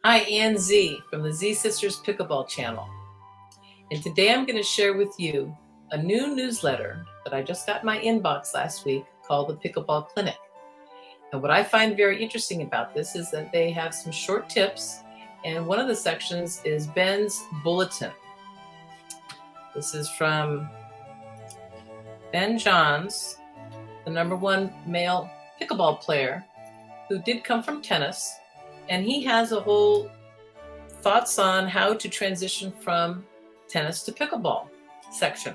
Hi, Ann Z from the Z Sisters Pickleball channel. And today I'm going to share with you a new newsletter that I just got in my inbox last week called the Pickleball Clinic. And what I find very interesting about this is that they have some short tips, and one of the sections is Ben's Bulletin. This is from Ben Johns, the #1 male pickleball player who did come from tennis, and he has a whole thoughts on how to transition from tennis to pickleball section.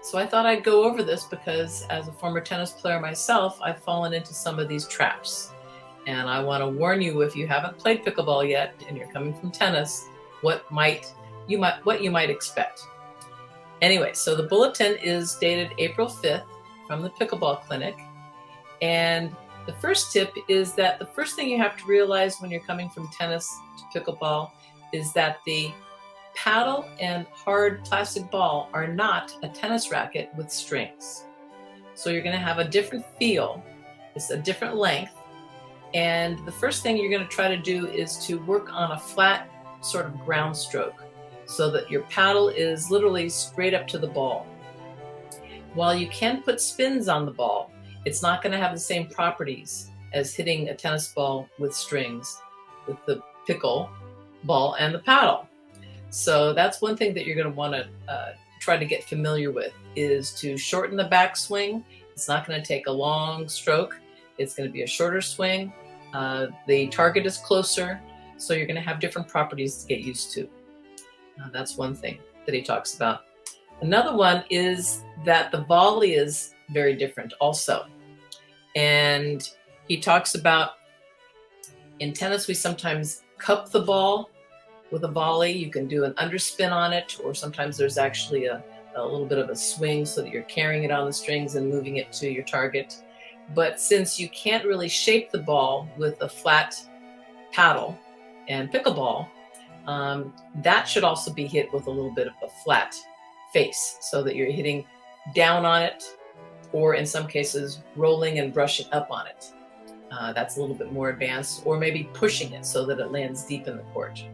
So I thought I'd go over this because as a former tennis player myself, I've fallen into some of these traps. And I want to warn you, if you haven't played pickleball yet and you're coming from tennis, what you might expect. Anyway, so the bulletin is dated April 5th from the Pickleball Clinic. And the first tip is that the first thing you have to realize when you're coming from tennis to pickleball is that the paddle and hard plastic ball are not a tennis racket with strings. So you're going to have a different feel. It's a different length. And the first thing you're going to try to do is to work on a flat sort of ground stroke so that your paddle is literally straight up to the ball. While you can put spins on the ball, it's not going to have the same properties as hitting a tennis ball with strings, with the pickle ball and the paddle. So that's one thing that you're going to want to try to get familiar with, is to shorten the backswing. It's not going to take a long stroke. It's going to be a shorter swing. The target is closer, so you're going to have different properties to get used to. That's one thing that he talks about. Another one is that the volley is very different also. And he talks about, in tennis, we sometimes cup the ball with a volley. You can do an underspin on it, or sometimes there's actually a little bit of a swing so that you're carrying it on the strings and moving it to your target. But since you can't really shape the ball with a flat paddle and pickleball, that should also be hit with a little bit of a flat face so that you're hitting down on it, or in some cases rolling and brushing up on it. That's a little bit more advanced, or maybe pushing it so that it lands deep in the court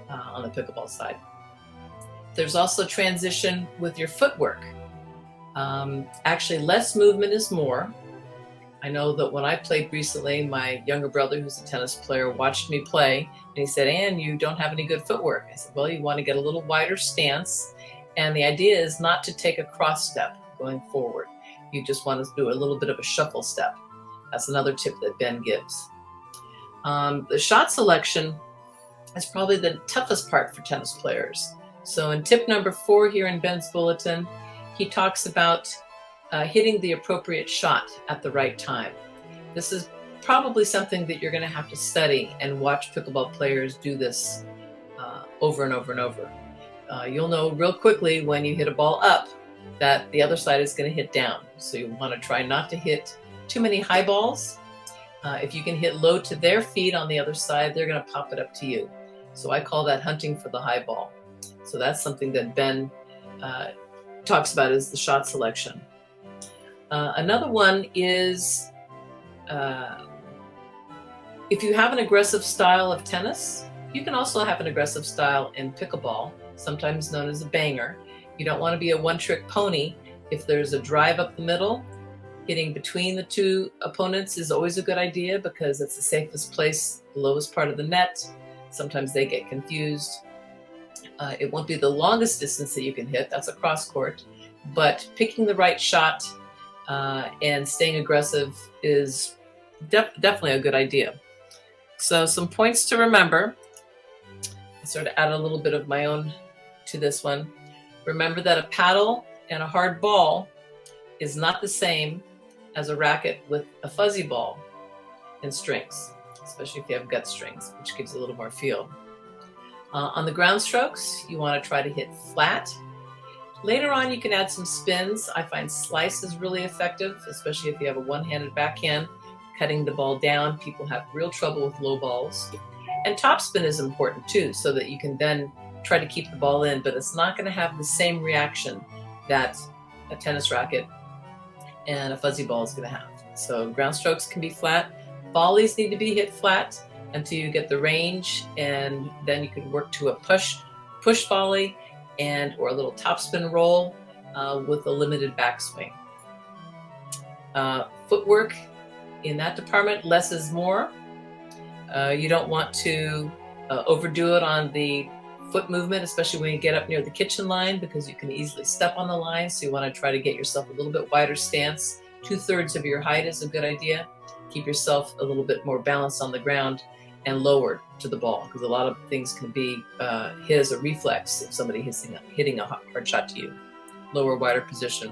on the pickleball side. There's also transition with your footwork. Actually, less movement is more. I know that when I played recently, my younger brother, who's a tennis player, watched me play, and he said, "Ann, you don't have any good footwork." I said, "Well, you want to get a little wider stance, and the idea is not to take a cross step going forward. You just want to do a little bit of a shuffle step." That's another tip that Ben gives. The shot selection is probably the toughest part for tennis players. So in tip number 4 here in Ben's bulletin, he talks about hitting the appropriate shot at the right time. This is probably something that you're going to have to study and watch pickleball players do this over and over and over. You'll know real quickly when you hit a ball up that the other side is going to hit down. So you want to try not to hit too many high balls. If you can hit low to their feet on the other side, they're going to pop it up to you. So I call that hunting for the high ball. So that's something that Ben talks about, is the shot selection. Another one is if you have an aggressive style of tennis, you can also have an aggressive style in pickleball, sometimes known as a banger. You don't want to be a one-trick pony. If there's a drive up the middle, hitting between the two opponents is always a good idea because it's the safest place, the lowest part of the net. Sometimes they get confused. It won't be the longest distance that you can hit. That's a cross court. But picking the right shot and staying aggressive is definitely a good idea. So some points to remember. I sort of add a little bit of my own to this one. Remember that a paddle and a hard ball is not the same as a racket with a fuzzy ball and strings, especially if you have gut strings, which gives a little more feel. On the ground strokes, you want to try to hit flat. Later on, you can add some spins. I find slice is really effective, especially if you have a one-handed backhand. Cutting the ball down, people have real trouble with low balls. And topspin is important too, so that you can then try to keep the ball in, but it's not going to have the same reaction that a tennis racket and a fuzzy ball is going to have. So ground strokes can be flat. Volleys need to be hit flat. until you get the range, and then you can work to a push volley or a little topspin roll with a limited backswing. Footwork, in that department, less is more. You don't want to overdo it on the foot movement, especially when you get up near the kitchen line, because you can easily step on the line. So you want to try to get yourself a little bit wider stance. 2/3 of your height is a good idea. Keep yourself a little bit more balanced on the ground and lower to the ball, because a lot of things can be hit as a reflex if somebody hitting a hard shot to you. Lower, wider position.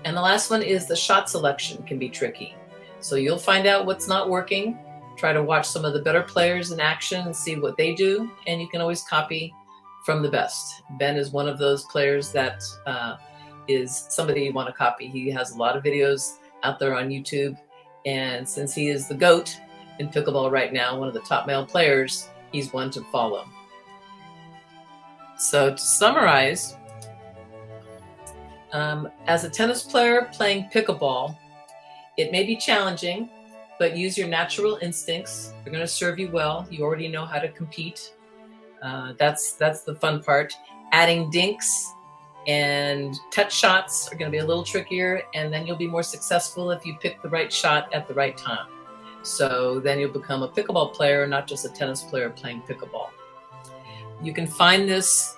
And the last one is the shot selection can be tricky. So you'll find out what's not working. Try to watch some of the better players in action and see what they do, and you can always copy from the best. Ben is one of those players that is somebody you want to copy. He has a lot of videos out there on YouTube, and since he is the GOAT in pickleball right now, one of the top male players, he's one to follow. So to summarize, as a tennis player playing pickleball, it may be challenging, but use your natural instincts. They're going to serve you well. You already know how to compete. That's the fun part. Adding dinks and touch shots are going to be a little trickier, and then you'll be more successful if you pick the right shot at the right time. So then you'll become a pickleball player, not just a tennis player playing pickleball. You can find this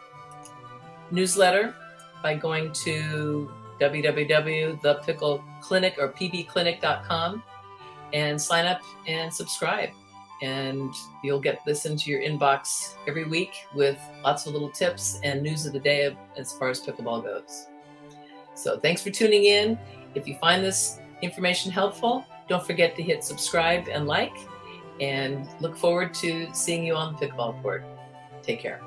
newsletter by going to www.thepickleclinic or pbclinic.com and sign up and subscribe. And you'll get this into your inbox every week with lots of little tips and news of the day as far as pickleball goes. So thanks for tuning in. If you find this information helpful, don't forget to hit subscribe and like, and look forward to seeing you on the pickleball court. Take care.